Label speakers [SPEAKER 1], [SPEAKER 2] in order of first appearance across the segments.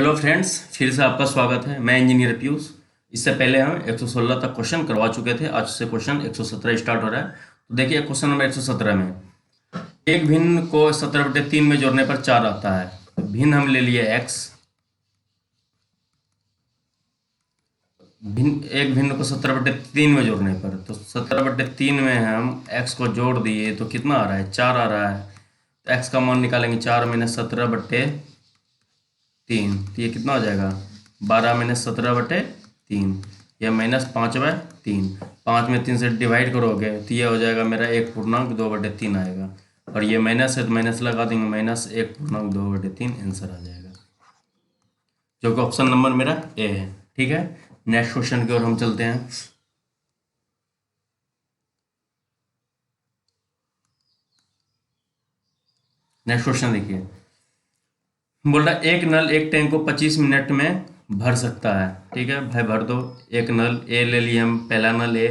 [SPEAKER 1] Hello friends, फिर से आपका स्वागत है। मैं इंजीनियर पीयूष। इससे पहले हम 116 तक क्वेश्चन करवा चुके थे। आज से क्वेश्चन 117 स्टार्ट हो रहा है। तो देखिए क्वेश्चन नंबर 117 में एक भिन्न को 17/3 में जोड़ने पर 4 आता है। तो भिन्न हम ले लिए x, एक भिन्न को 17/3 में जोड़ने पर, तो 17/3 में हम x को जोड़ दिए तो कितना आ रहा है, 4 आ रहा है। तो x का मान निकालेंगे, 4 - 17/3, तो ये कितना हो जाएगा, 12 - 17/3, या -5/3। 5 में 3 से डिवाइड करोगे तो ये हो जाएगा मेरा 1/2/3 आएगा। और ये माइनस है तो माइनस लगा देंगे, -1/2/3 आंसर आ जाएगा, जो कि ऑप्शन नंबर मेरा ए है। ठीक है, नेक्स्ट क्वेश्चन की ओर हम चलते हैं। नेक्स्ट क्वेश्चन देखिए, बोल रहा है एक नल एक टैंक को 25 मिनट में भर सकता है। ठीक है भाई, भर दो। एक नल ए ले लिए हम, पहला नल ए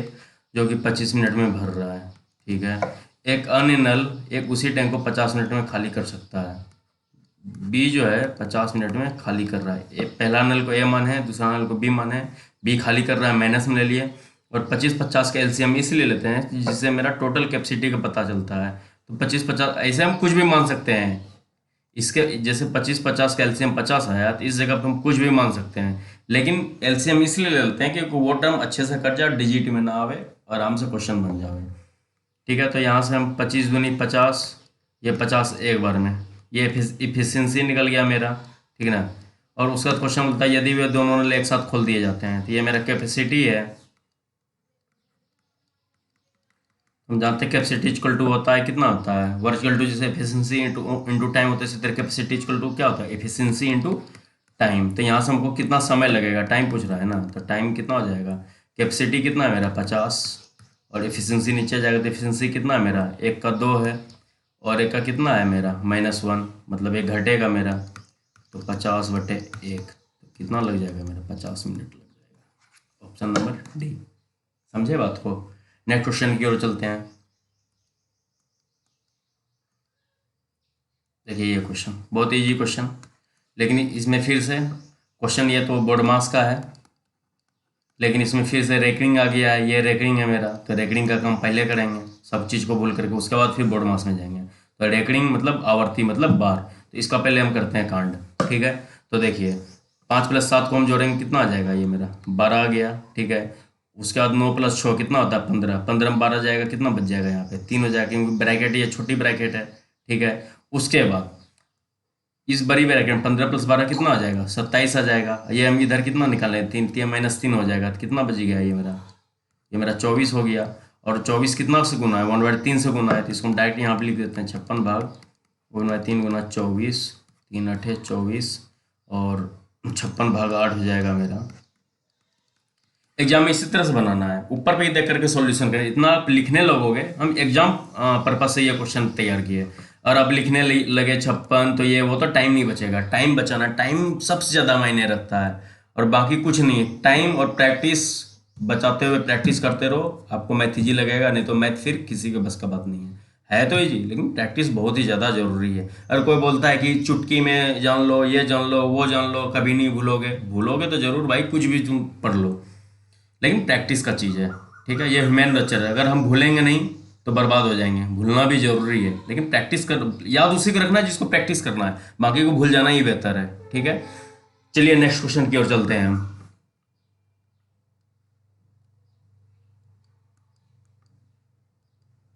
[SPEAKER 1] जो कि 25 मिनट में भर रहा है। ठीक है, एक अन्य नल एक उसी टैंक को 50 मिनट में खाली कर सकता है। बी जो है 50 मिनट में खाली कर रहा है। पहला नल को ए मान है, दूसरा नल को बी मान है। बी खाली कर रहा है, माइनस में ले लिए। और 25-50 का एलसीएम इसलिए लेते हैं जिससे मेरा टोटल कैपेसिटी का पता चलता है। तो 25-50 ऐसे हम कुछ भी मान सकते हैं। इसके जैसे 25-50 का एलसीएम 50 आया, तो इस जगह पर हम कुछ भी मान सकते हैं। लेकिन एलसीएम इसलिए ले लेते हैं क्योंकि वो टर्म अच्छे से कट जाए, डिजिट में ना आवे, आराम से क्वेश्चन बन जावे। ठीक है, तो यहाँ से हम 25 दूनी 50, ये 50 एक बार में, ये इफिशियंसी निकल गया मेरा। ठीक है ना। और उसका क्वेश्चन बोलता है यदि वे दोनों नल एक साथ खोल दिए जाते हैं, तो ये मेरा कैपेसिटी है। हम जानते हैं कैपेसिटी इक्वल टू होता है, कितना होता है, वर्क इक्वल टू, जैसे एफिशिएंसी इंटू टाइम होता है, इसी तरह कैपेसिटी इक्वल टू क्या होता है, एफिशिएंसी इंटू टाइम। तो यहाँ से हमको कितना समय लगेगा, टाइम पूछ रहा है ना, तो टाइम कितना हो जाएगा, कैपेसिटी कितना है मेरा 50, और एफिशिएंसी नीचे जाएगा तो एफिशिएंसी कितना है मेरा, एक का 2 है, और एक का कितना है मेरा -1, मतलब एक घटेगा मेरा। तो 50/1, तो कितना लग जाएगा मेरा, 50 मिनट लग जाएगा। Option number D. समझे बात को। नेक्स्ट क्वेश्चन की ओर चलते हैं। देखिए ये क्वेश्चन बहुत इजी क्वेश्चन, लेकिन इसमें फिर से क्वेश्चन, ये तो बोर्ड मास का है, लेकिन इसमें फिर से रेकरिंग आ गया है। ये रेकरिंग है मेरा, तो रेकरिंग का काम पहले करेंगे सब चीज़ को भूल करके, उसके बाद फिर बोर्ड मास में जाएंगे। तो रेकरिंग मतलब आवर्ती मतलब बार, तो इसका पहले हम करते हैं कांड। ठीक है, तो देखिए 5 + 7 को हम जोड़ेंगे, कितना आ जाएगा, ये मेरा 12 आ गया। ठीक है, उसके बाद 9 + 6 कितना होता है, 15। 15 में 12 जाएगा, कितना बच जाएगा, यहाँ पे 3 हो जाएगा, क्योंकि ब्रैकेट ये छोटी ब्रैकेट है। ठीक है, उसके बाद इस बड़ी ब्रैकेट में 15 + 12 कितना आ जाएगा, 27 आ जाएगा। ये हम इधर कितना निकाले, 3 3 -3 हो जाएगा, तो कितना बच गया, ये मेरा 24 हो गया। और 24 कितना से गुना है, 1/3 से गुना है, तो इसको हम डायरेक्ट यहाँ पे लिख देते हैं, 56/3 गुना 24, 3 × 8 = 24, और 56/8 हो जाएगा मेरा। एग्जाम में इसी तरह से बनाना है, ऊपर पे ही देख करके सॉल्यूशन करें। इतना आप लिखने लगोगे, हम एग्जाम पर्पज से ये क्वेश्चन तैयार किए, और अब लिखने लगे 56, तो ये वो तो टाइम नहीं बचेगा। टाइम बचाना, टाइम सबसे ज़्यादा मायने रखता है, और बाकी कुछ नहीं। टाइम और प्रैक्टिस बचाते हुए प्रैक्टिस करते रहो, आपको मैथ ईजी लगेगा। नहीं तो मैथ फिर किसी के बस का बात नहीं है तो ईजी, लेकिन प्रैक्टिस बहुत ही ज़्यादा ज़रूरी है। अगर कोई बोलता है कि चुटकी में जान लो, ये जान लो, वो जान लो, कभी नहीं भूलोगे, भूलोगे तो ज़रूर भाई, कुछ भी तुम पढ़ लो, लेकिन प्रैक्टिस का चीज़ है। ठीक है, ये ह्यूमन नेचर है, अगर हम भूलेंगे नहीं तो बर्बाद हो जाएंगे। भूलना भी जरूरी है, लेकिन प्रैक्टिस कर, याद उसी को रखना है जिसको प्रैक्टिस करना है, बाकी को भूल जाना ही बेहतर है। ठीक है, चलिए नेक्स्ट क्वेश्चन की ओर चलते हैं हम।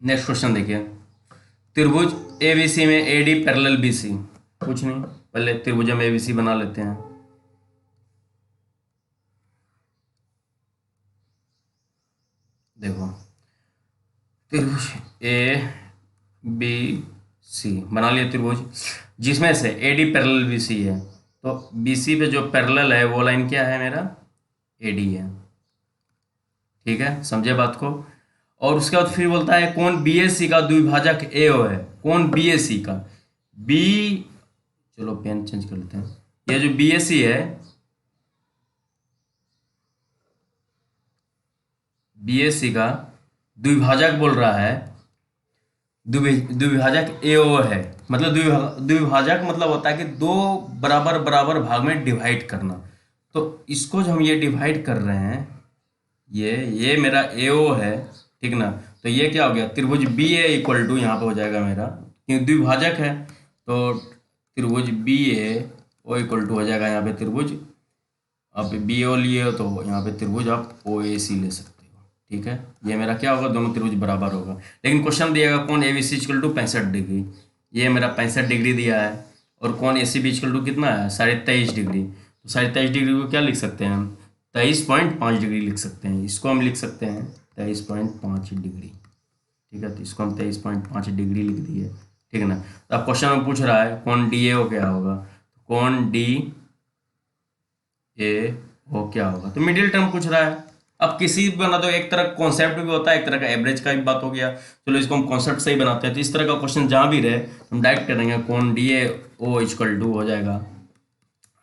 [SPEAKER 1] नेक्स्ट क्वेश्चन देखिए, त्रिभुज एबीसी में एडी पैरेलल बीसी। कुछ नहीं, पहले त्रिभुज में एबीसी बना लेते हैं। देखो त्रिभुज ए बी सी बना लिया त्रिभुज, जिसमें से A D parallel B C है। तो बी सी पे जो पैरेलल है वो लाइन क्या है मेरा, ए डी है। ठीक है, समझे बात को। और उसके बाद फिर बोलता है कौन बी ए सी का द्विभाजक ए ओ है, कौन बी ए सी का, बी, चलो पेन चेंज कर लेते हैं। ये जो बी ए सी है, बी ए सी का द्विभाजक बोल रहा है, द्विभाजक ए ओ है, मतलब द्विभाजक मतलब होता है कि दो बराबर बराबर भाग में डिवाइड करना। तो इसको जो हम ये डिवाइड कर रहे हैं, ये मेरा ए ओ है, ठीक ना। तो ये क्या हो गया, त्रिभुज बी ए इक्वल टू यहाँ पे हो जाएगा मेरा, क्योंकि द्विभाजक है तो त्रिभुज B A O equal to हो जाएगा यहाँ पे त्रिभुज, आप बी ओ लिए हो तो यहाँ पे त्रिभुज आप ओ ए सी ले सकते हो, ठीक है। ये मेरा क्या होगा, दोनों त्रिभुज बराबर होगा। लेकिन क्वेश्चन दिएगा कौन A B C equal to 65 degree, ये मेरा 65 डिग्री दिया है, और कौन A C B equal to कितना है, 23.5 डिग्री। तो 23.5 डिग्री को क्या लिख सकते हैं हम, 23.5 डिग्री लिख सकते हैं। इसको हम लिख सकते हैं 23.5 डिग्री, ठीक है। तो इसको हम 23.5 डिग्री लिख दिए, ठीक है ना। तो अब क्वेश्चन में पूछ रहा है कौन डी ए ओ क्या होगा, कौन डी ए ओ क्या होगा, तो मिडिल टर्म पूछ रहा है। अब किसी भी बना दो, एक तरह कॉन्सेप्ट भी होता है, एक तरह का एवरेज का भी बात हो गया, चलो इसको हम कॉन्सेप्ट से ही बनाते हैं। तो इस तरह का क्वेश्चन जहाँ भी रहे हम डायरेक्ट करेंगे, कौन D A O equal to हो जाएगा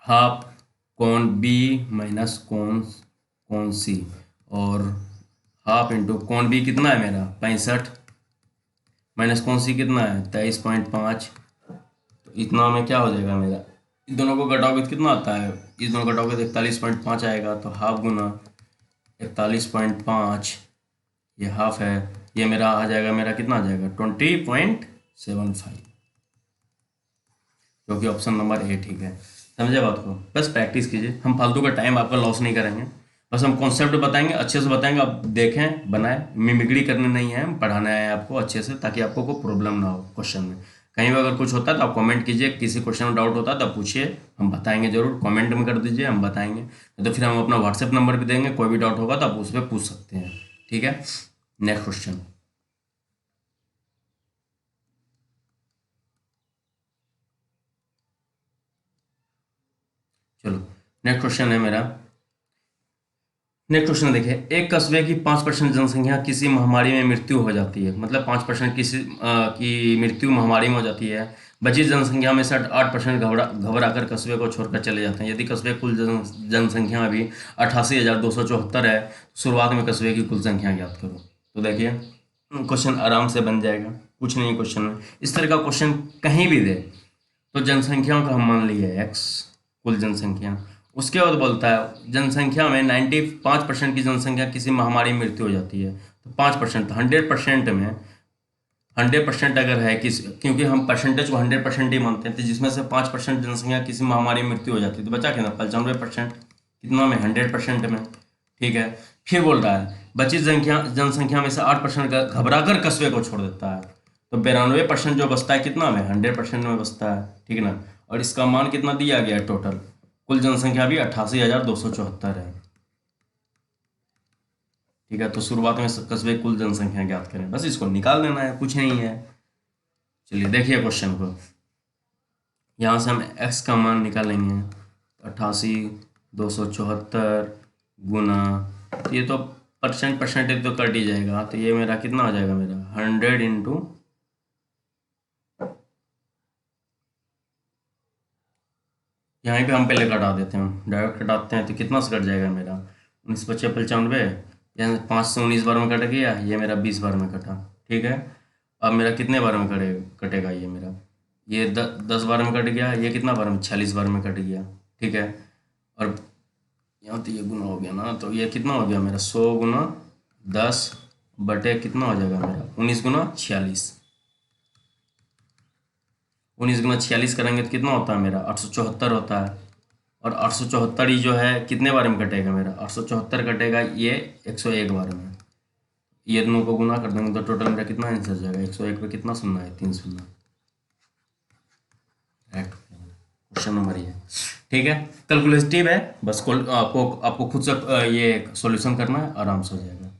[SPEAKER 1] हाफ कौन बी माइनस कौन सी, और हाफ इंटू कौन बी कितना है मेरा 65 माइनस कौन सी कितना है 23.5, तो इतना में क्या हो जाएगा मेरा, इन दोनों को घटाओगे तो कितना आता है, इस दोनों घटाओगे तो 41.5 आएगा। तो हाफ गुना 41.5, ये हाफ है, ये मेरा आ जाएगा, मेरा कितना आ जाएगा 20.75, जो कि ऑप्शन नंबर ए ठीक है। समझे बात को, बस प्रैक्टिस कीजिए, हम फालतू का टाइम आपका लॉस नहीं करेंगे, बस हम कॉन्सेप्ट बताएंगे, अच्छे से बताएंगे, आप देखें बनाएं, मिमिक्री करने नहीं है, हम पढ़ाना है आपको अच्छे से, ताकि आपको कोई प्रॉब्लम ना हो क्वेश्चन में। कहीं भी अगर कुछ होता है तो आप कमेंट कीजिए, किसी क्वेश्चन में डाउट होता है तो पूछिए, हम बताएंगे जरूर, कमेंट में कर दीजिए, हम बताएंगे। तो फिर हम अपना व्हाट्सएप नंबर भी देंगे, कोई भी डाउट होगा तो आप उस पर पूछ सकते हैं, ठीक है। नेक्स्ट क्वेश्चन, चलो नेक्स्ट क्वेश्चन है मेरा। नेक्स्ट क्वेश्चन देखिए, एक कस्बे की 5% जनसंख्या किसी महामारी में मृत्यु हो जाती है, मतलब 5% किसी की मृत्यु महामारी में हो जाती है। बची जनसंख्या में से 8% घबरा कर कस्बे को छोड़कर चले जाते हैं। यदि कस्बे कुल जनसंख्या अभी 88,274 है, शुरुआत में कस्बे की कुल संख्या ज्ञात करो। तो देखिए क्वेश्चन आराम से बन जाएगा, कुछ नहीं क्वेश्चन में। इस तरह का क्वेश्चन कहीं भी दे तो जनसंख्याओं का हम मान लिए एक्स कुल जनसंख्या, उसके बाद बोलता है जनसंख्या में 95% की जनसंख्या किसी महामारी में मृत्यु हो जाती है। तो 5%, 100% में 100% अगर है किस, क्योंकि हम परसेंटेज को 100% ही मानते हैं, तो जिसमें से 5% जनसंख्या किसी महामारी में मृत्यु हो जाती है, तो बचा कितना 95%, कितना में 100% में, ठीक है। फिर बोल रहा है बची जनसंख्या में से 8% घबरा कर कस्बे को छोड़ देता है, तो 92% जो बचता है कितना में 100% में बचता है, ठीक है ना। और इसका मान कितना दिया गया है, टोटल कुल जनसंख्या भी 88,274 है, ठीक है। तो शुरुआत में कस्बे कुल जनसंख्या ज्ञात करें, बस इसको निकाल देना है, कुछ नहीं है। चलिए देखिए क्वेश्चन को, यहाँ से हम x का मान निकालेंगे 88,274 गुना, ये तो परसेंटेज तो कट ही जाएगा, तो ये मेरा कितना हो जाएगा, मेरा 100 इंटू, यहाँ पे हम पहले कटा देते हैं, डायरेक्ट कटाते हैं तो कितना से कट जाएगा मेरा 19×5 = 95, यहाँ 5 से 19 बार में कट गया, ये मेरा 20 बार में कटा, ठीक है। अब मेरा कितने बार में कटेगा, ये मेरा ये 10 बार में कट गया, ये कितना बार में 46 बार में कट गया, ठीक है। और यहाँ तो ये गुना हो गया ना, तो ये कितना हो गया मेरा 100 गुना 10 बटे कितना हो जाएगा मेरा 19 गुना 46, 19 गुना 46 करेंगे तो कितना होता है मेरा 874 होता है। और 874 ही जो है कितने बार में कटेगा मेरा 874 कटेगा ये 101 बार में, ये दोनों को गुना कर देंगे तो टोटल मेरा कितना आंसर जाएगा 101 पे कितना सुनना है 3 सुनना, क्वेश्चन नंबर ये, ठीक है। कैलकुलेटिव है, बस आपको खुद से ये सॉल्यूशन करना है, आराम से हो जाएगा।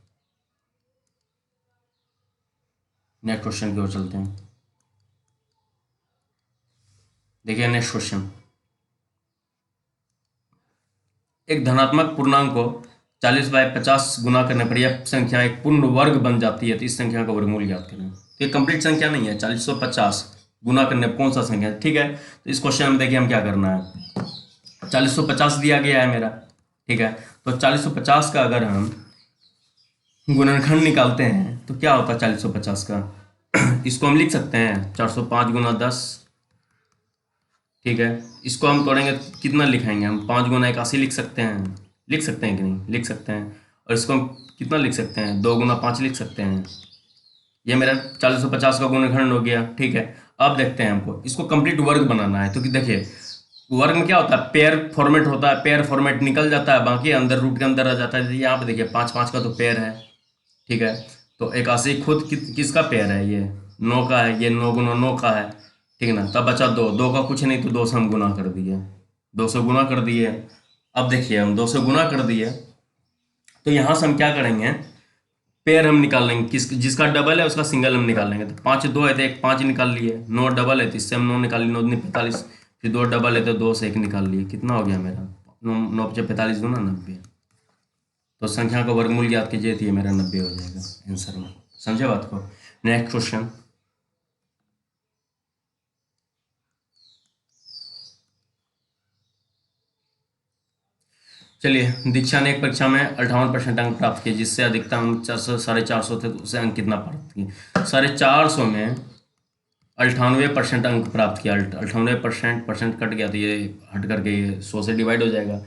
[SPEAKER 1] नेक्स्ट क्वेश्चन की ओर चलते हैं। देखिए नेक्स्ट क्वेश्चन, एक धनात्मक पूर्णांक को 40/50 गुना करने पर यह संख्या एक पूर्ण वर्ग बन जाती है, तो इस संख्या का वर्गमूल ज्ञात करें। तो ये कंप्लीट संख्या नहीं है, 40/50 गुना करने पर कौन सा संख्या, ठीक है। तो इस क्वेश्चन में देखिए हम क्या करना है, 40/50 दिया गया है मेरा, ठीक है। तो 40/50 का अगर हम गुणनखंड निकालते हैं तो क्या होता है 40/50 का इसको हम लिख सकते हैं 405 गुना 10, ठीक है। इसको हम तोड़ेंगे तो कितना लिखाएंगे हम, 5 गुना 81 लिख सकते हैं कि नहीं, लिख सकते हैं। और इसको हम कितना लिख सकते हैं, 2 गुना 5 लिख सकते हैं। ये मेरा 450 का गुणनखंड हो गया, ठीक है। अब देखते हैं हमको इसको कंप्लीट वर्ग बनाना है, क्योंकि देखिए वर्ग में क्या होता है, पेयर फॉर्मेट होता है, पेयर फॉर्मेट निकल जाता है, बाकी अंदर रूट के अंदर आ जाता है। यहाँ पे देखिए 5 5 का तो पेयर है, ठीक है। तो 81 खुद किसका पेयर है, ये 9 का है, ये 9 गुना 9 का है, ठीक है ना। तब बचा 2, 2 का कुछ नहीं तो 2 से हम गुना कर दिए, 2 से गुना कर दिए। अब देखिए हम 2 से गुना कर दिए, तो यहाँ से हम क्या करेंगे, पेयर हम निकाल लेंगे, जिसका डबल है उसका सिंगल हम निकाल लेंगे। तो 5 2 है तो 1 5 निकाल लिए, 9 डबल है तो इससे हम 9 निकाल लिए, 9 दूनी 45, फिर 2 डबल है तो 2 से 1 निकाल लिए। कितना हो गया मेरा, 9 5 45 गुना 90। तो संख्या का वर्गमूल याद कीजिए, तो ये मेरा 90 हो जाएगा आंसर में। समझे बात को। नेक्स्ट क्वेश्चन, चलिए। दीक्षा ने एक परीक्षा में 58% अंक प्राप्त किए, जिससे अधिकतम अंक 450 थे, तो उसे अंक कितना प्राप्त किए। 450 में 98% अंक प्राप्त किया, 98% कट गया तो ये हट करके ये 100 से डिवाइड हो जाएगा,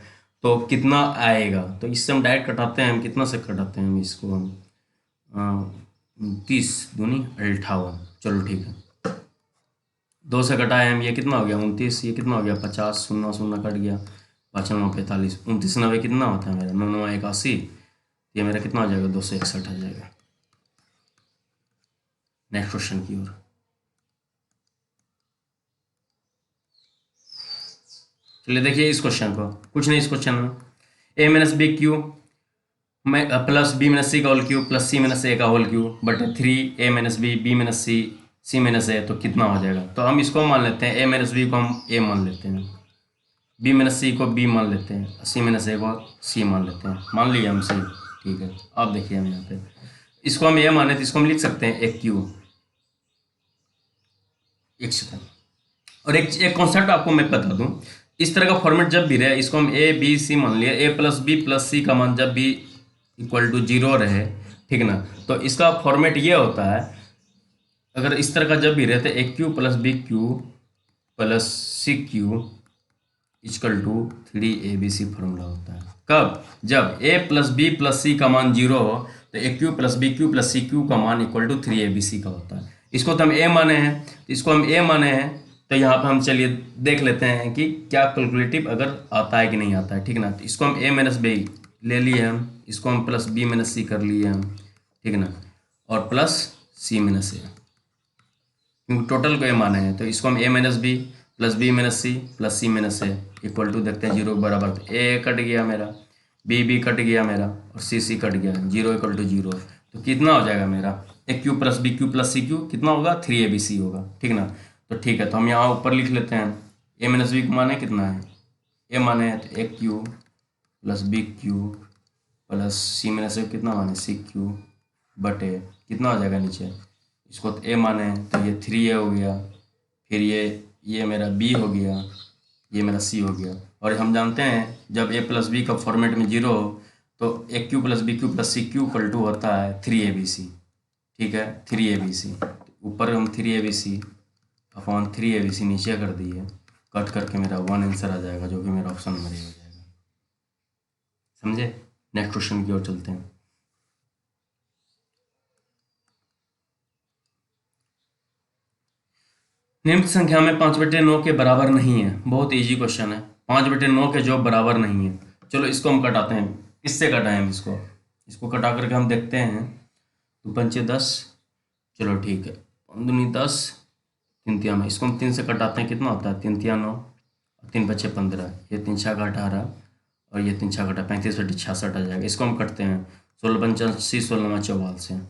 [SPEAKER 1] तो कितना आएगा। तो इससे हम डायरेक्ट कटाते हैं, हम कितना से कटाते हैं हम इसको, हम 29 दूनी 58, चलो ठीक है। 2 से कटाए हम, ये कितना हो गया 29, ये कितना हो गया 50, 0 0 कट गया, 5 9 45, 29 90 कितना होता है मेरा, 9 9 81, ये मेरा कितना हो जाएगा 261 आ जाएगा। नेक्स्ट क्वेश्चन की ओर, चलिए देखिए इस क्वेश्चन को, कुछ नहीं इस क्वेश्चन में ए माइनस बी क्यू में प्लस बी माइनस सी का whole Q plus c minus ए का होल क्यू बटे 3 ए माइनस बी माइनस सी माइनस ए, तो कितना हो जाएगा। तो हम इसको मान लेते हैं, ए माइनस बी को हम ए मान लेते हैं, बी माइनस सी को बी मान लेते हैं, सी माइनस ए को सी मान लेते हैं, मान लिया हम सी, ठीक है। अब देखिए हम यहाँ पे इसको हम ए माने तो इसको हम लिख सकते हैं एक क्यू, एक सेकंड। और एक कॉन्सेप्ट आपको मैं बता दूं, इस तरह का फॉर्मेट जब भी रहे, इसको हम ए बी सी मान लिया, ए प्लस सी का मान जब भी इक्वल टू 0 रहे, ठीक ना, तो इसका फॉर्मेट ये होता है, अगर इस तरह का जब भी रहे तो a cube plus b cube plus c cube equal to 3abc formula होता है। कब, जब a plus b plus c का मान 0 हो, तो a cube plus b cube plus c cube का मान इक्वल टू 3abc का होता है। इसको तो हम a माने हैं, तो इसको हम a माने हैं, तो यहाँ पे हम चलिए देख लेते हैं कि क्या कैलकुलेटिव अगर आता है कि नहीं आता है, ठीक ना। तो इसको हम a माइनस बी ले लिए हम, इसको हम प्लस बी माइनस सी कर लिए हम, ठीक ना, और प्लस सी माइनस ए, क्योंकि टोटल को ए माने हैं, तो इसको हम a minus b plus b minus c plus c minus a equal to देखते हैं 0 के बराबर, तो ए कट गया मेरा, बी कट गया मेरा, और सी कट गया, 0 इक्वल टू 0। तो कितना हो जाएगा मेरा, a cube plus b cube plus c cube कितना होगा 3abc होगा, ठीक ना। तो ठीक है, तो हम यहाँ ऊपर लिख लेते हैं, ए माइनस बी को माने कितना है, ए माने तो a cube plus b cube plus c minus a कितना माने सी क्यू बटे कितना हो जाएगा नीचे, इसको तो ए माने तो ये 3a हो गया, फिर ये मेरा b हो गया, ये मेरा c हो गया। और हम जानते हैं जब a प्लस बी का फॉर्मेट में 0 हो, तो a cube plus b cube plus c cube equal to होता है 3abc, ठीक है, 3abc। ऊपर हम 3abc अपॉन 3abc नीचे कर दिए, कट करके मेरा 1 आंसर आ जाएगा, जो कि मेरा ऑप्शन नंबर ए हो जाएगा। समझे। नेक्स्ट क्वेश्चन की ओर चलते हैं। निम्न संख्या में 5/9 के बराबर नहीं है, बहुत इजी क्वेश्चन है, 5/9 के जो बराबर नहीं है। चलो इसको हम कटाते हैं, इससे कटाएं हम इसको कटा करके हम देखते हैं, 2 पंचे 10, चलो ठीक है, 5 दूनी 10, 3 तिया 9, इसको हम 3 से कटाते हैं, कितना होता है 3 तिया 9, 3 बचे 15, ये 3 छः 18, और ये 3 छः 35 बटे 66 आ जाएगा। इसको हम कटते हैं, 16 पंचे 80, 16 44,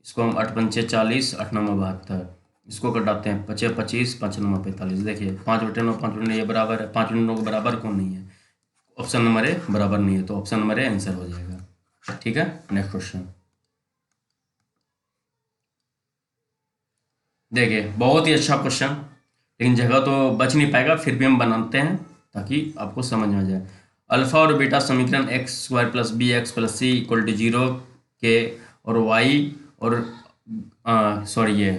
[SPEAKER 1] इसको हम 8 पंचे 40, 8 9 72, इसको कटाते हैं, 5 25, 5 9 45। देखिए 5/9 5/9 ये बराबर है, 5/9 के बराबर कौन नहीं है, ऑप्शन नंबर ए बराबर नहीं है, तो ऑप्शन नंबर ए आंसर हो जाएगा, ठीक है। नेक्स्ट क्वेश्चन देखिए, बहुत ही अच्छा क्वेश्चन, लेकिन जगह तो बच नहीं पाएगा, फिर भी हम बनाते हैं ताकि आपको समझ में आ जाए। अल्फा और बीटा समीकरण x² plus b x plus c equal to 0 के और y और सॉरी ये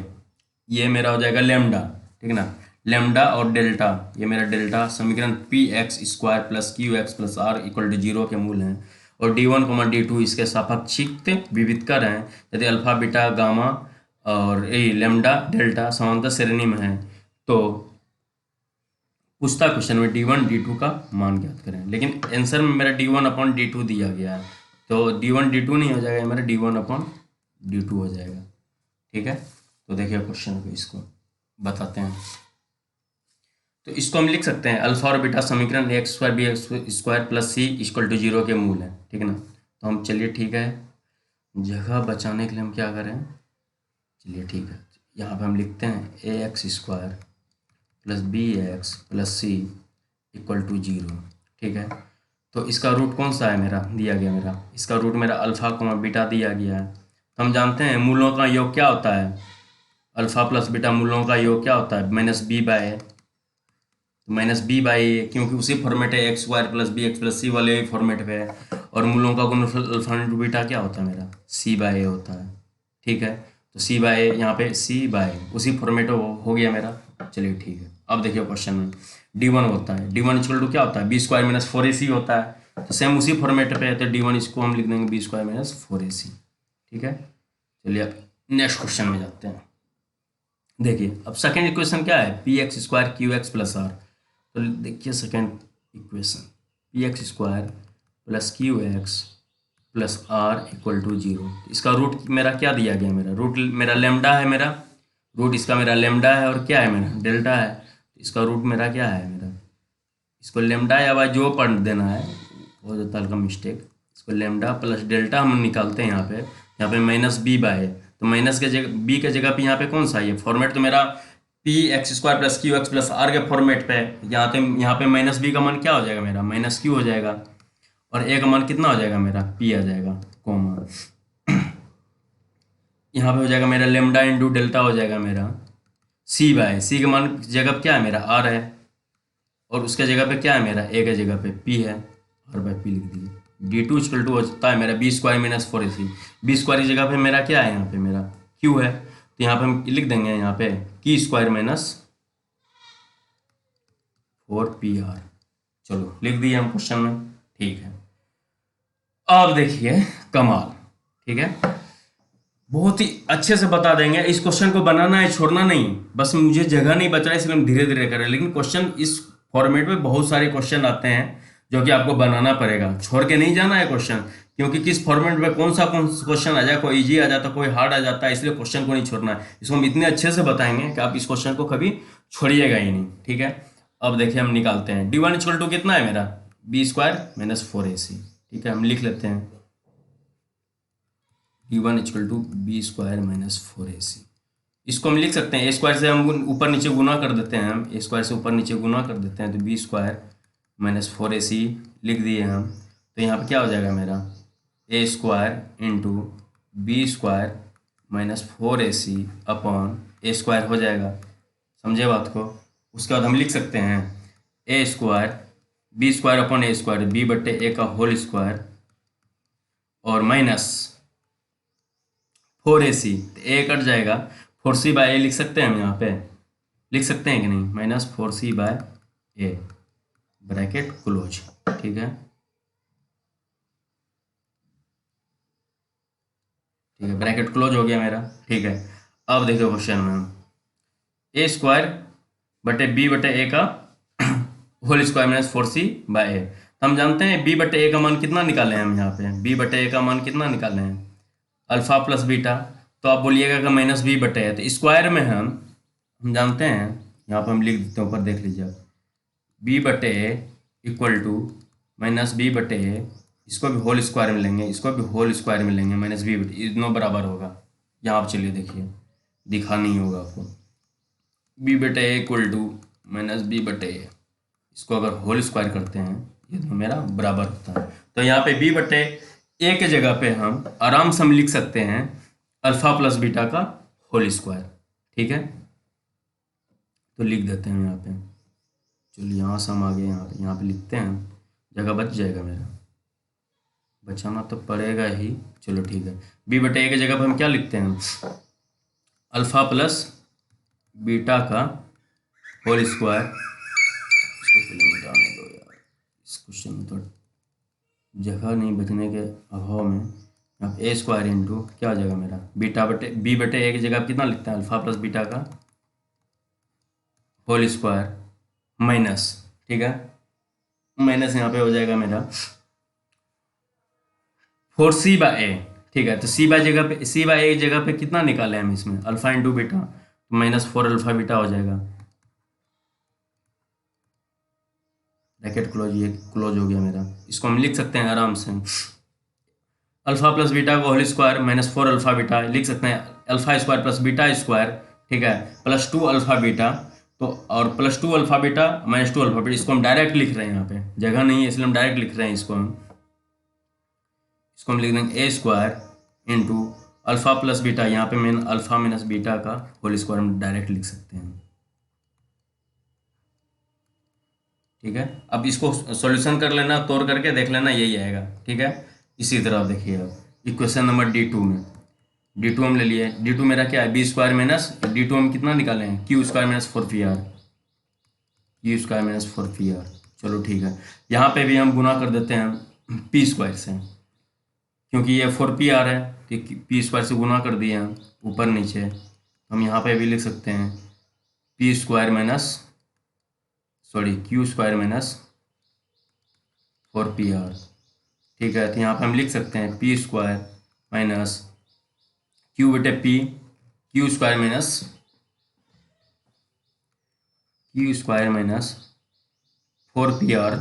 [SPEAKER 1] ये मेरा हो जाएगा लेमडा, ठीक है ना, लेमडा और डेल्टा, ये मेरा डेल्टा समीकरण p x square plus q x plus r equal to zero के मूल हैं, और D1, D2 इसके सापेक्षिक विविधकर हैं यदि अल्फा बीटा गामा और ए लेमडा डेल्टा समांतर श्रेणी में है। तो पूछता क्वेश्चन में D1, D2 का मान ज्ञात करें, लेकिन आंसर में मेरा D1/D2 दिया गया है, तो D1, D2 नहीं हो जाएगा, मेरा D1/D2 हो जाएगा, ठीक है। तो देखिए क्वेश्चन को, इसको बताते हैं। तो इसको हम लिख सकते हैं अल्फा और बीटा समीकरण x²b² plus c equal to zero के मूल है, ठीक है ना। तो हम चलिए ठीक है, जगह बचाने के लिए हम क्या करें, चलिए ठीक है, यहाँ पे हम लिखते हैं ax² plus bx plus c equal to zero, ठीक है। तो इसका रूट कौन सा है, मेरा दिया गया, मेरा इसका रूट मेरा अल्फा बीटा दिया गया है। तो हम जानते हैं मूलों का योग क्या होता है, अल्फा प्लस बीटा मूलों का योग क्या होता है, -b/a, तो -b/a, क्योंकि उसी फॉर्मेट है x² plus bx plus c वाले फॉर्मेट पे है, और मूलों का गुणनफल अल्फा इंटू बीटा क्या होता है, मेरा c/a होता है, ठीक है। तो c/a यहाँ पे c/a उसी फॉर्मेट हो गया मेरा, चलिए ठीक है। अब देखिए क्वेश्चन में D1 होता है, D1 इक्वल टू क्या होता है, b² - 4ac होता है, तो सेम उसी फॉर्मेट पे है, तो D1 इसको हम लिख देंगे b² - 4ac, ठीक है। चलिए अब नेक्स्ट क्वेश्चन में जाते हैं। देखिए अब सेकेंड इक्वेशन क्या है, px² qx प्लस r। तो देखिए second equation px² plus qx plus r equal to zero, इसका रूट मेरा क्या दिया गया, मेरा रूट मेरा लेमडा है, मेरा रूट इसका मेरा लेमडा है, और क्या है मेरा डेल्टा है, इसका रूट मेरा क्या है, मेरा इसको लेमडा या वाई जो पढ़ देना है, हो जाता है हल्का मिस्टेक, इसको लेमडा प्लस डेल्टा हम निकालते हैं यहाँ पे -b/a, तो माइनस के जगह बी के जगह पे यहाँ पे कौन सा है, ये फॉर्मेट तो मेरा px² plus qx plus r के फॉर्मेट पे, यहाँ पे -b का मान क्या हो जाएगा, मेरा -q हो जाएगा, और a का मान कितना हो जाएगा, मेरा p आ जाएगा, कॉमा यहाँ पे हो जाएगा मेरा लेमडा इंटू डेल्टा हो जाएगा मेरा c/c के मान जगह क्या है, मेरा r है, और उसके जगह पे क्या है, मेरा a के जगह पे p है, r/p लिख दीजिए। D2 इक्वल टू होता है मेरा b² - 4ac, b² की जगह पे मेरा क्या है, यहाँ पे मेरा q है, तो यहाँ पे हम लिख देंगे यहाँ पे q² - 4pr, चलो लिख दिए हम क्वेश्चन में, ठीक है। अब देखिए कमाल, ठीक है, बहुत ही अच्छे से बता देंगे, इस क्वेश्चन को बनाना है, छोड़ना नहीं, बस मुझे जगह नहीं बच रहा है, इसलिए हम धीरे धीरे करें, लेकिन क्वेश्चन इस फॉर्मेट में बहुत सारे क्वेश्चन आते हैं जो कि आपको बनाना पड़ेगा, छोड़ के नहीं जाना है क्वेश्चन, क्योंकि किस फॉर्मेट में कौन सा क्वेश्चन आ जाए, कोई इजी आ जाता है, कोई हार्ड आ जाता है, इसलिए क्वेश्चन को नहीं छोड़ना है, इसको हम इतने अच्छे से बताएंगे कि आप इस क्वेश्चन को कभी छोड़िएगा ही नहीं, ठीक है। अब देखिए हम निकालते हैं, D1 इक्वल टू कितना है, मेरा b² - 4ac, ठीक है, हम लिख लेते हैं D1 equal to b² - 4ac, इसको हम लिख सकते हैं a² से हम ऊपर नीचे गुना कर देते हैं, हम a² से ऊपर नीचे गुना कर देते हैं, तो b² - 4ac लिख दिए हम, तो यहाँ पे क्या हो जाएगा, मेरा a² into b² - 4ac upon a² हो जाएगा, समझे बात को। उसके बाद हम लिख सकते हैं a² b² upon a², b/a का होल स्क्वायर, और माइनस 4ac, तो a कट जाएगा, 4c/a लिख सकते हैं हम, यहाँ पे लिख सकते हैं कि नहीं, -4c/a ब्रैकेट क्लोज, ठीक है, ठीक है, ब्रैकेट क्लोज हो गया मेरा, ठीक है। अब देखो क्वेश्चन में a²/b/a का होल स्क्वायर -4c/a, तो हम जानते हैं b/a का मान कितना निकाले हैं हम, यहाँ पे b/a का मान कितना निकाले हैं, अल्फा प्लस बीटा, तो आप बोलिएगा कि -b/a, तो स्क्वायर में हम जानते हैं, यहाँ पर हम लिख देते हैं, ऊपर देख लीजिए आप, b/a इक्वल टू -b/a, इसको भी होल स्क्वायर में लेंगे, इसको भी होल स्क्वायर में लेंगे, -b/a, दोनों बराबर होगा, यहाँ आप चलिए देखिए, दिखा नहीं होगा आपको, b/a इक्वल टू -b/a, इसको अगर होल स्क्वायर करते हैं, ये तो मेरा बराबर होता है, तो यहाँ पे b/a के जगह पे हम आराम से हम लिख सकते हैं अल्फा प्लस बीटा का होल स्क्वायर, ठीक है, तो लिख देते हैं यहाँ पे, चलिए यहाँ से हम आगे यहाँ पे लिखते हैं, जगह बच जाएगा, मेरा बचाना तो पड़ेगा ही, चलो ठीक है, b/a की जगह पे हम क्या लिखते हैं, अल्फा प्लस बीटा का होल स्क्वायर, इसको पहले मिटाने दो यार, इस क्वेश्चन में तो जगह नहीं बचने के अभाव में। अब ए स्क्वायर इंटू क्या हो जाएगा मेरा बीटा बटे बी बटे ए की जगह आप कितना लिखते हैं अल्फा प्लस बीटा का होल स्क्वायर माइनस, ठीक है, माइनस यहाँ पे हो जाएगा मेरा 4c/a, ठीक है। तो c/a की जगह पे कितना निकाले हम इसमें अल्फा इंटू बीटा, तो -4 अल्फा बीटा हो जाएगा। ब्रैकेट क्लोज, ये क्लोज हो गया मेरा। इसको हम लिख सकते हैं आराम से अल्फा प्लस बीटा का होल स्क्वायर -4 अल्फा बीटा, लिख सकते हैं alpha square plus beta square, ठीक है, +2 अल्फा बीटा। तो और +2 अल्फा बीटा -2 अल्फा बीटा, इसको हम डायरेक्ट लिख रहे हैं, यहाँ पे जगह नहीं है इसलिए हम डायरेक्ट लिख रहे हैं। इसको हम लिख देंगे a square into alpha plus beta, यहाँ पे मैंने अल्फा माइनस बीटा का होल स्क्वायर हम डायरेक्ट लिख सकते हैं, ठीक है। अब इसको सॉल्यूशन कर लेना, तोड़ करके देख लेना, यही आएगा, ठीक है। इसी तरह देखिए अब इक्वेशन नंबर D2 में D2 हम ले लिए, D2 मेरा क्या है बी स्क्वायर माइनस D2 हम कितना निकाले हैं Q square minus 4pr, Q square minus 4pr। चलो ठीक है, यहाँ पे भी हम गुना कर देते हैं पी स्क्वायर से, क्योंकि ये 4pr है, ठीक, पी स्क्वायर से गुना कर दिए हम ऊपर नीचे। हम यहाँ पे भी लिख सकते हैं P square minus Q square minus 4pr, ठीक है। तो यहाँ पे हम लिख सकते हैं पी स्क्वायर माइनस क्यू बटे P, Q square minus 4pr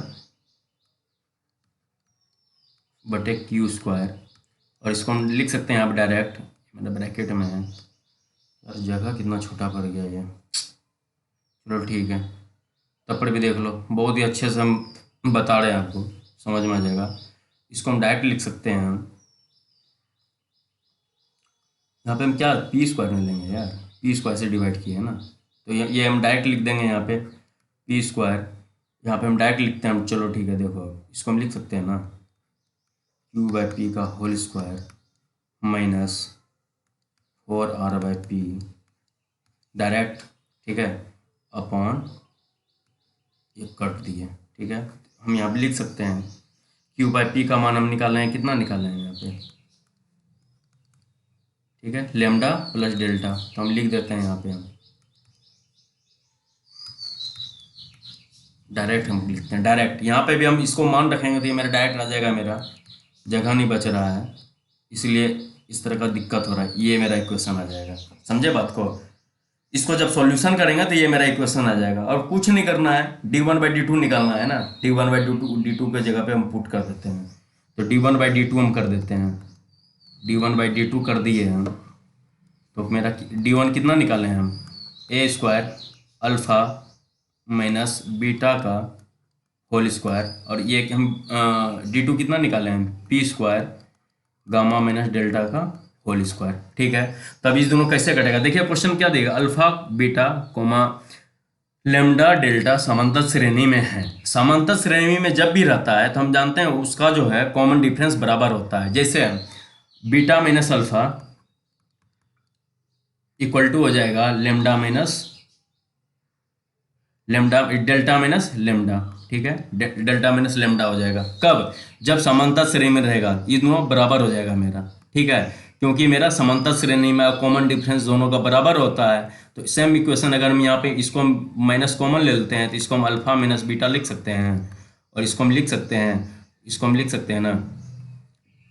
[SPEAKER 1] बटे क्यू स्क्वायर, और इसको हम लिख सकते हैं यहाँ पे डायरेक्ट, मतलब ब्रैकेट में है यार, जगह कितना छोटा पड़ गया ये। चलो ठीक है, तब पर भी देख लो, बहुत ही अच्छे से हम बता रहे हैं, आपको समझ में आ जाएगा। इसको हम डायरेक्ट लिख सकते हैं, यहाँ पे हम क्या पी स्क्वायर में लेंगे यार, पी स्क्वायर से डिवाइड किया है ना, तो ये हम डायरेक्ट लिख देंगे यहाँ पे पी स्क्वायर, यहाँ पे हम डायरेक्ट लिखते हैं। चलो ठीक है, देखो इसको हम लिख सकते हैं ना q/p का होल स्क्वायर -4r/p डायरेक्ट, ठीक है, अपॉन ये कट दिए, ठीक है। हम यहाँ पे लिख सकते हैं q/p का मान हम निकाल रहे हैं, कितना निकाल रहे हैं यहाँ पे, ठीक है, लेमडा प्लस डेल्टा, तो हम लिख देते हैं यहाँ पे, हम डायरेक्ट हम लिखते हैं डायरेक्ट। यहाँ पे भी हम इसको मान रखेंगे तो ये मेरा डायरेक्ट आ जाएगा, मेरा जगह नहीं बच रहा है, इसलिए इस तरह का दिक्कत हो रहा है, ये मेरा इक्वेशन आ जाएगा। समझे बात को, इसको जब सॉल्यूशन करेंगे तो ये मेरा इक्वेशन आ जाएगा, और कुछ नहीं करना है, d1/d2 निकालना है ना, d1/d2 के जगह पे हम पुट कर देते हैं, तो d1/d2 हम कर देते हैं, d1/d2 कर दिए हम, तो मेरा d1 कितना निकाले हैं हम ए स्क्वायर अल्फा माइनस बीटा का होल स्क्वायर, और ये हम d2 कितना निकाले हैं P square gamma minus delta का होल स्क्वायर, ठीक है। तब इस दोनों कैसे कटेगा, देखिए क्वेश्चन क्या देगा, alpha beta comma lambda delta समांतर श्रेणी में है। समांतर श्रेणी में जब भी रहता है तो हम जानते हैं उसका जो है कॉमन डिफरेंस बराबर होता है, जैसे beta minus alpha equal to हो जाएगा lambda minus lambda delta minus lambda, ठीक है, डेल्टा माइनस लेमडा हो जाएगा। कब, जब समांतर श्रेणी में रहेगा, ये दोनों बराबर हो जाएगा मेरा, ठीक है, क्योंकि मेरा समांतर श्रेणी में कॉमन डिफरेंस दोनों का बराबर होता है। तो सेम इक्वेशन अगर हम यहाँ पे इसको हम माइनस कॉमन ले लेते हैं तो इसको हम अल्फा माइनस बीटा लिख सकते हैं, और इसको हम लिख सकते हैं ना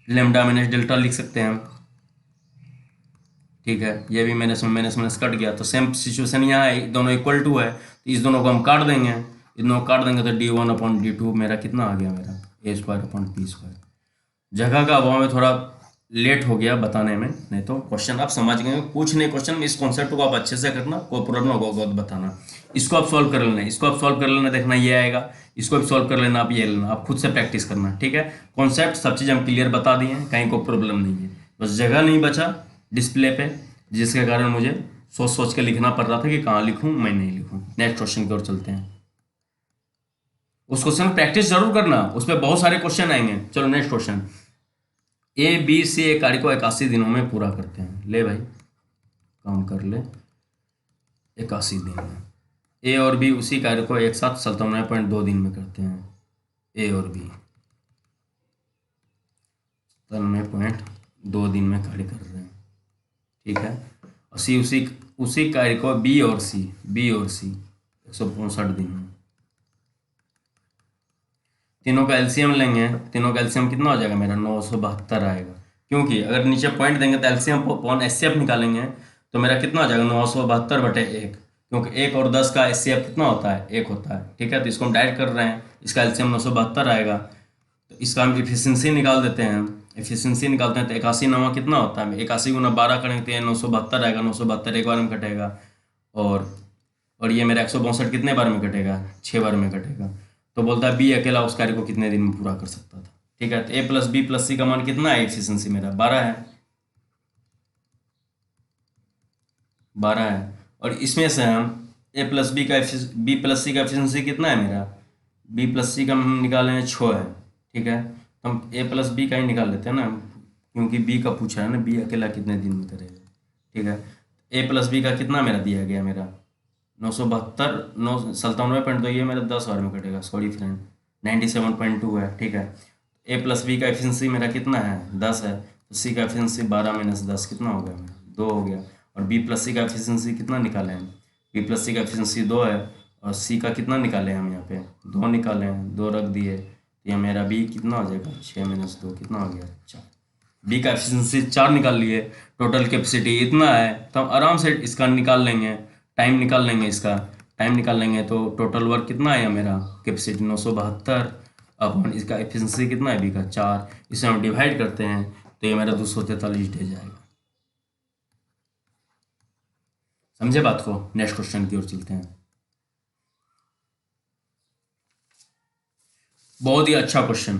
[SPEAKER 1] लेमडा माइनस डेल्टा लिख सकते हैं, ठीक है। ये भी माइनस कट गया, तो सेम सिचुएशन यहाँ है, दोनों इक्वल टू है, तो इस दोनों को हम काट देंगे, इन दोनों काट देंगे तो d1/d2 मेरा कितना आ गया, मेरा a square upon P square. जगह का अभाव में थोड़ा लेट हो गया बताने में, नहीं तो क्वेश्चन आप समझ गए, कुछ नहीं क्वेश्चन में, इस कॉन्सेप्ट को आप अच्छे से करना, कोई प्रॉब्लम होगा बहुत बताना। इसको आप सॉल्व कर लेना, देखना ये आएगा, इसको भी सॉल्व कर लेना, आप ये लेना, आप खुद से प्रैक्टिस करना, ठीक है। कॉन्सेप्ट सब चीज़ हम क्लियर बता दिए हैं, कहीं कोई प्रॉब्लम नहीं है, बस जगह नहीं बचा डिस्प्ले पे, जिसके कारण मुझे सोच के लिखना पड़ रहा था कि कहाँ लिखूँ, मैं नहीं लिखूँ। नेक्स्ट क्वेश्चन की ओर चलते हैं, उस क्वेश्चन में प्रैक्टिस जरूर करना, उस पर बहुत सारे क्वेश्चन आएंगे। चलो नेक्स्ट क्वेश्चन, ABC एक कार्य को 81 दिनों में पूरा करते हैं। ले भाई काम कर ले, 81 दिन में। ए और बी उसी कार्य को एक साथ 97.2 दिन में करते हैं। ए और बी 97.2 दिन में कार्य कर रहे हैं, ठीक है। और सी उसी उसी कार्य को बी और सी 165 दिन में। तीनों का एलसीएम लेंगे, तीनों का एलसीएम कितना हो जाएगा मेरा 972 आएगा, क्योंकि अगर नीचे पॉइंट देंगे तो एलसीएम अपॉन एचसीएफ निकालेंगे तो मेरा कितना हो जाएगा 972/1, क्योंकि 1 और 10 का एचसीएफ कितना होता है 1 होता है, ठीक है। तो इसको हम डायरेक्ट कर रहे हैं, इसका एलसीएम 972 आएगा। तो इसका हम एफिशिएंसी निकाल देते हैं, एफिशिएंसी निकालते हैं तो 81 9 कितना होता है, 81 गुना 12 करेंगे तो ये 972 आएगा, 972 एक बार में कटेगा। और ये मेरा 162 कितने बार में कटेगा 6 बार में कटेगा। तो बोलता है बी अकेला उस कार्य को कितने दिन में पूरा कर सकता था, ठीक है। तो ए प्लस बी प्लस सी का मान कितना है, एफिशिएंसी मेरा 12 है, 12 है। और इसमें से हम ए प्लस बी का बी प्लस सी का एफिशिएंसी कितना है मेरा, बी प्लस सी का हम निकाले हैं 6 है, ठीक है। तो हम ए प्लस बी का ही निकाल लेते हैं ना, क्योंकि बी का पूछा है ना, बी अकेला कितने दिन में करेगा, ठीक है। ए प्लस बी का कितना मेरा दिया गया, मेरा 97.2, ये मेरा 10 बार में कटेगा, सॉरी फ्रेंड 97.2 है, ठीक है। ए प्लस बी का एफिशिएंसी मेरा कितना है 10 है, तो सी का एफिशिएंसी 12 - 10 कितना हो गया मेरा 2 हो गया। और बी प्लस सी का एफिशिएंसी कितना निकाले हैं, बी प्लस सी का एफिशिएंसी 2 है, और सी का कितना निकाले हैं हम यहाँ पे 2 निकाले हैं, 2 रख दिए, तो ये मेरा बी कितना हो जाएगा 6 - 2 कितना हो गया 4। बी का एफिशिएंसी 4 निकाल लिए, टोटल कैपेसिटी इतना है, तो हम आराम से इसका निकाल लेंगे, टाइम निकाल लेंगे, इसका टाइम निकाल लेंगे तो टोटल वर्क कितना आया मेरा, कैपेसिटी 972 अपन इसका एफिशिएंसी कितना है बी का 4, इसे हम डिवाइड करते हैं तो ये मेरा 243 डेज आएगा। समझे बात को, नेक्स्ट क्वेश्चन की ओर चलते हैं। बहुत ही अच्छा क्वेश्चन,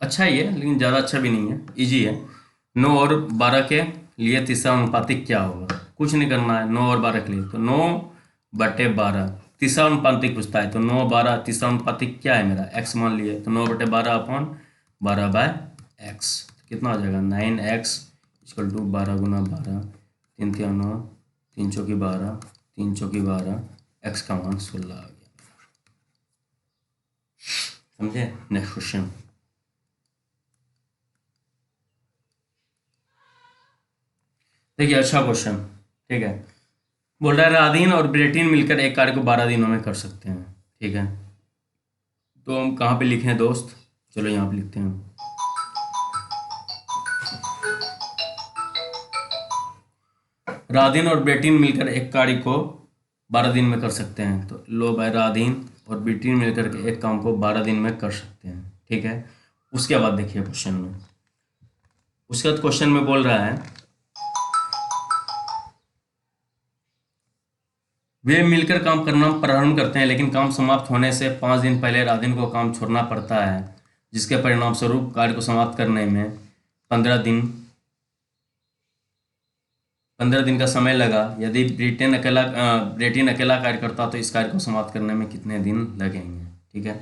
[SPEAKER 1] अच्छा ही है लेकिन ज़्यादा अच्छा भी नहीं है, इजी है। 9 और 12 के लिए तीसरा अनुपातिक क्या होगा, कुछ नहीं करना है 9 और 12 के लिए, तो 9/12 तीसरा अनुपातिक पूछता है, तो 9 12 तीसरा अनुपातिक क्या है मेरा x मान लिए, तो 9/12/12/x कितना हो जाएगा 9x = 12 × 12 3 3 9 3 चौकी 12 3 चौकी 12 x का मान 16 आ गया। समझे, नेक्स्ट क्वेश्चन। देखिए अच्छा क्वेश्चन, ठीक है। बोल रहा है राधीन और ब्रेटिन मिलकर एक कार्य को 12 दिनों में कर सकते हैं, ठीक है। तो हम कहाँ पे लिखें दोस्त, चलो यहाँ पे लिखते हैं। राधीन और ब्रेटिन मिलकर एक कार्य को 12 दिन में कर सकते हैं, तो लो भाई राधीन और ब्रेटिन मिलकर के एक काम को 12 दिन में कर सकते हैं, ठीक है। उसके बाद देखिए क्वेश्चन में, उसके बाद क्वेश्चन में बोल रहा है वे मिलकर काम करना प्रारंभ करते हैं, लेकिन काम समाप्त होने से 5 दिन पहले राधीन को काम छोड़ना पड़ता है, जिसके परिणाम स्वरूप कार्य को समाप्त करने में 15 दिन का समय लगा। यदि ब्रिटेन अकेला कार्य करता तो इस कार्य को समाप्त करने में कितने दिन लगेंगे, ठीक है।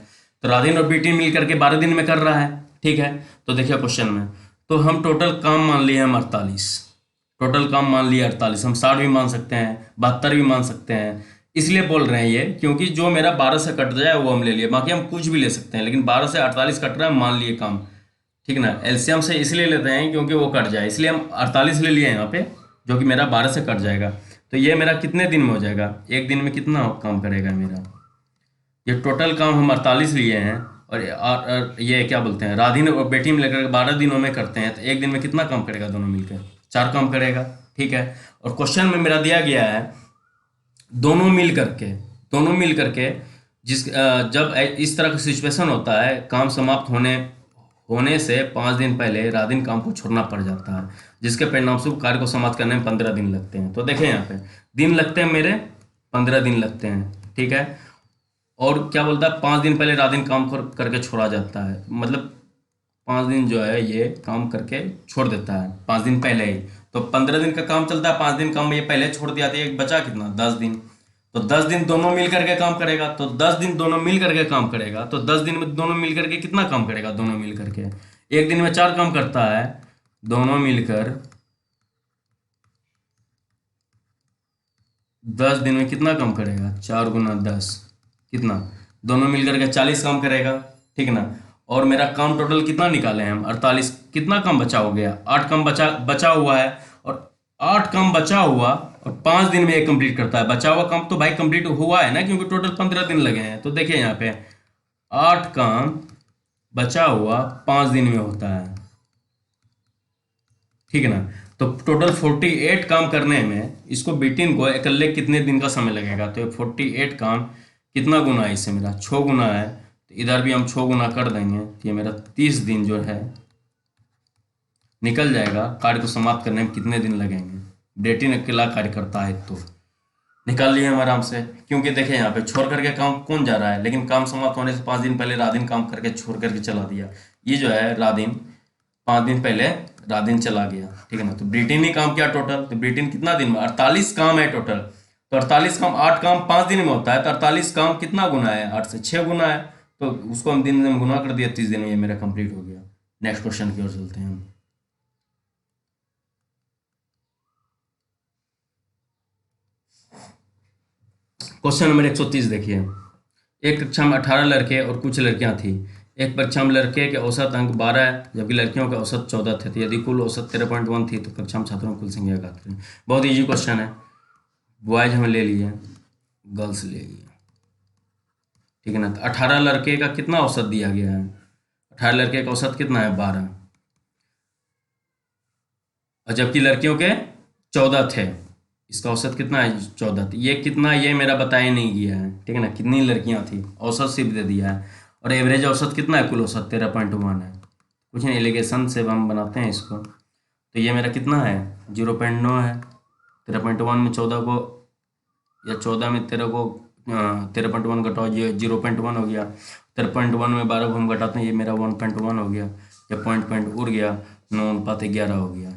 [SPEAKER 1] तो राधीन और ब्रिटेन मिल करके 12 दिन में कर रहा है, ठीक है। तो देखिए क्वेश्चन में, तो हम टोटल काम मान लिए हम 48, टोटल काम मान लिया 48, हम 60 भी मान सकते हैं 72 भी मान सकते हैं, इसलिए बोल रहे हैं ये क्योंकि जो मेरा 12 से कट जाए वो हम ले लिए, बाकी हम कुछ भी ले सकते हैं, लेकिन 12 से 48 कट रहा है मान लिए काम, ठीक ना। एलसीएम से इसलिए लेते हैं क्योंकि वो कट जाए, इसलिए हम 48 ले लिए यहाँ पे, जो कि मेरा 12 से कट जाएगा। तो ये मेरा कितने दिन में हो जाएगा, एक दिन में कितना काम करेगा मेरा, ये टोटल काम हम 48 लिए हैं, और ये क्या बोलते हैं राधीन और बेटी मिलकर 12 दिनों में करते हैं, तो एक दिन में कितना काम करेगा दोनों मिलकर 4 काम करेगा, ठीक है। और क्वेश्चन में मेरा दिया गया है दोनों मिल करके जब इस तरह का सिचुएशन होता है, काम समाप्त होने से 5 दिन पहले राधीन काम को छोड़ना पड़ जाता है, जिसके परिणाम स्वरूप कार्य को समाप्त करने में 15 दिन लगते हैं। तो देखें यहाँ पे दिन लगते हैं मेरे 15 दिन लगते हैं, ठीक है। और क्या बोलता है 5 दिन पहले राधीन काम करके छोड़ा जाता है, मतलब 5 दिन जो है ये काम करके छोड़ देता है 5 दिन पहले ही, तो 15 दिन का काम चलता है, 5 दिन काम ये पहले छोड़ दिया, तो एक बचा कितना 10 दिन, तो 10 दिन दोनों मिल करके काम करेगा, तो 10 दिन दोनों मिल करके काम करेगा, तो 10 दिन में दोनों मिल करके कितना काम करेगा, दोनों मिल करके एक दिन में 4 काम करता है, दोनों मिलकर 10 दिन में कितना काम करेगा? 4 गुना 10 कितना? दोनों मिलकर के 40 काम करेगा, ठीक ना। और मेरा काम टोटल कितना निकाले हैं हम? 48। कितना काम बचा हो गया? 8 काम बचा हुआ है। और 8 काम बचा हुआ और 5 दिन में ये कंप्लीट करता है। बचा हुआ काम तो भाई कंप्लीट हुआ है ना, क्योंकि टोटल 15 दिन लगे हैं। तो देखिए यहाँ पे 8 काम बचा हुआ 5 दिन में होता है, ठीक है ना। तो टोटल 48 काम करने में इसको बीटिन को अकेले कितने दिन का समय लगेगा? तो 48 काम कितना गुना है इससे? मेरा 6 गुना है। तो इधर भी हम 6 गुना कर देंगे तो ये मेरा 30 दिन जो है निकल जाएगा। कार्य को समाप्त करने में कितने दिन लगेंगे? बीटिन अकेला कार्य करता है तो निकाल लिए हम आराम से। क्योंकि देखिए यहाँ पे छोड़ करके काम कौन जा रहा है, लेकिन काम समाप्त होने से 5 दिन पहले रादिन काम करके छोड़ करके चला दिया। ये जो है रादिन 5 दिन पहले रादिन चला गया, ठीक है ना। तो ब्रिटेन ने काम किया टोटल। तो ब्रिटेन कितना दिन में? 48 काम है टोटल। तो 48 काम, 8 काम 5 दिन में होता है। तो 48 काम कितना गुना है? 8 से 6 गुना है। तो उसको हम दिन में गुना कर दिया, 30 दिन में ये मेरा कंप्लीट हो गया। नेक्स्ट क्वेश्चन की ओर चलते हैं हम। क्वेश्चन नंबर 130 देखिए। एक कक्षा में 18 लड़के और कुछ लड़कियां थी। एक परीक्षा में लड़के के औसत अंक 12 है, जबकि लड़कियों के औसत 14 थे। तो यदि कुल औसत 13.1 थी तो कक्षा में छात्रों की कुल संख्या ज्ञात करें। बहुत इजी क्वेश्चन है। बॉयज हमें ले लिए, गर्ल्स ले लिए, ठीक है ना। तो 18 लड़के का कितना औसत दिया गया है? 18 लड़के का औसत कितना है? 12। और जबकि लड़कियों के 14 थे, इसका औसत कितना है? 14। ये कितना, ये मेरा बताया नहीं गया है, ठीक है ना। कितनी लड़कियां थी, औसत सिर्फ दे दिया है। और एवरेज औसत कितना है? कुल औसत 13.1 है। कुछ नहीं, एलिगेशन से हम बनाते हैं इसको। तो ये मेरा कितना है? 0.9 है। 13.1 में 14 को, या 14 में 13 को 13.1 घटाओ, ये 0.1 हो गया। 13.1 में 12 को हम घटाते हैं, ये मेरा 1.1 हो गया। या पॉइंट पॉइंट उड़ गया, 9:11 हो गया,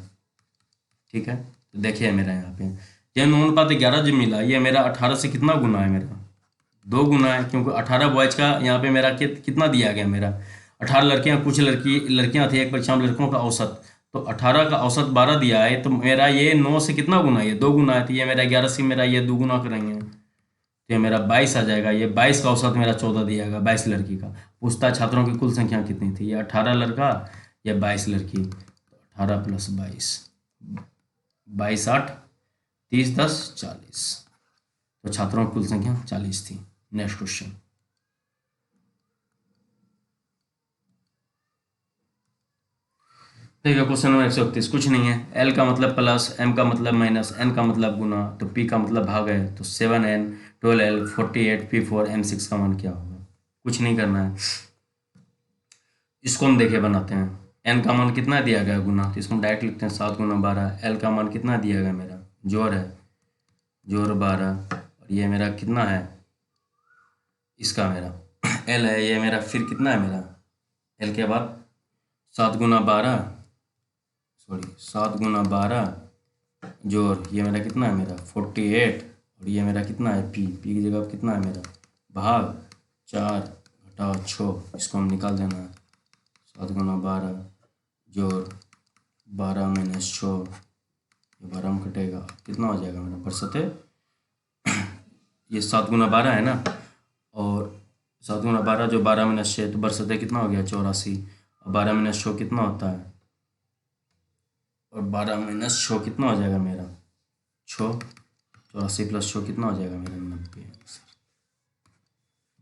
[SPEAKER 1] ठीक है। तो देखिए मेरा यहाँ पे ये 9:11 जो मिला, ये मेरा 18 से कितना गुना है? मेरा 2 गुना है। क्योंकि 18 बॉयज का यहाँ पे मेरा कितना दिया गया? मेरा 18 लड़कियाँ, कुछ लड़कियाँ थी, एक परीक्षा में लड़कों का औसत। तो 18 का औसत 12 दिया है, तो मेरा ये 9 से कितना गुना है? ये 2 गुना है। तो ये मेरा 11 से मेरा ये 2 गुना करेंगे तो ये मेरा 22 आ जाएगा। ये 22 का औसत मेरा 14 दिया गया, 22 लड़की का। पूछता है छात्रों की कुल संख्या कितनी थी? ये 18 लड़का या 22 लड़की? तो 18 + 22, 22 8 30 10 40। तो छात्रों की कुल संख्या 40 थी। Next question. देखिए क्वेश्चन नंबर 131, कुछ नहीं है। एल का मतलब प्लस, एम का मतलब माइनस, एन का मतलब गुना, तो पी का मतलब भाग है। तो 7n 12l 48 p4 m6 का मान क्या होगा? कुछ नहीं करना है, इसको हम देखिए बनाते हैं। एन का मान कितना दिया गया? गुना। तो इसको हम डायरेक्ट लिखते हैं 7 × 12। एल का मान कितना दिया गया? मेरा जोड़ है, जोड़ 12। और ये मेरा कितना है? इसका मेरा एल है। ये मेरा फिर कितना है? मेरा एल के बाद 7 × 12, सॉरी 7 × 12 जोड़, ये मेरा कितना है? मेरा 48। और ये मेरा कितना है? पी की जगह कितना है? मेरा भाग 4 घटाओ 6, इसको हम निकाल देना है। 7 × 12 जोड़ 12 - 6, ये 12 में कटेगा, कितना हो जाएगा मेरा? बरसते ये 7 × 12 है ना, और 7 × 12 जो 12 - 6, तो बरसते कितना हो गया? 84। और 12 - 6 कितना होता है? और 12 - 6 कितना हो जाएगा मेरा? 6। 84 + 6 कितना हो जाएगा मेरा? 90।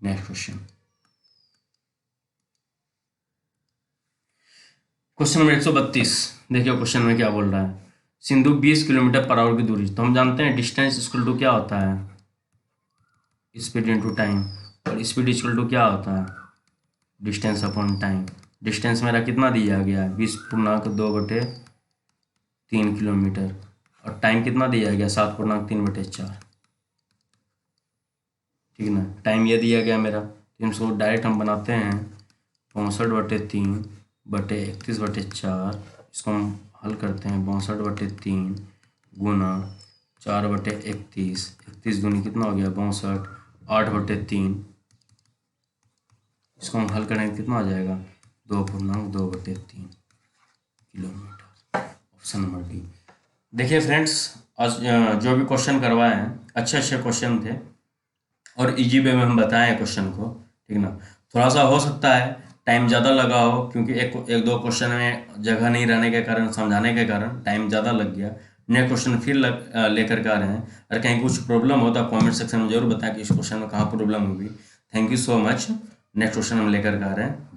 [SPEAKER 1] Next question. Question number 132। देखिए क्वेश्चन में क्या बोल रहा है। सिंधु 20 किलोमीटर पर आवर की दूरी, तो हम जानते हैं डिस्टेंस इक्वल टू क्या होता है? Speed into time. और स्पीड इक्वल टू क्या होता है? Distance upon time. डिस्टेंस मेरा कितना दिया गया है? 20.2/3 किलोमीटर। और टाइम कितना दिया गया? 7.3/4, ठीक है ना। टाइम ये दिया गया मेरा, तो इसको डायरेक्ट हम बनाते हैं 65/3/31/4। इसको हम हल करते हैं 62/3 गुना 4/31। 31 दूनी कितना हो गया? 62। 8/3, इसको हम हल करेंगे कितना आ जाएगा? 2.2/3 किलोमीटर। Option number D. देखिए फ्रेंड्स, आज जो भी क्वेश्चन करवाए हैं अच्छे अच्छे क्वेश्चन थे और इजी वे में हम बताएं क्वेश्चन को, ठीक ना। थोड़ा सा हो सकता है टाइम ज़्यादा लगा हो, क्योंकि एक दो क्वेश्चन में जगह नहीं रहने के कारण, समझाने के कारण टाइम ज़्यादा लग गया। नेक्स्ट क्वेश्चन फिर लेकर के आ रहे हैं। अगर कहीं कुछ प्रॉब्लम हो तो आप कॉमेंट सेक्शन में जरूर बताएं कि इस क्वेश्चन में कहाँ प्रॉब्लम होगी। Thank you so much. Next question हम लेकर के आ रहे हैं।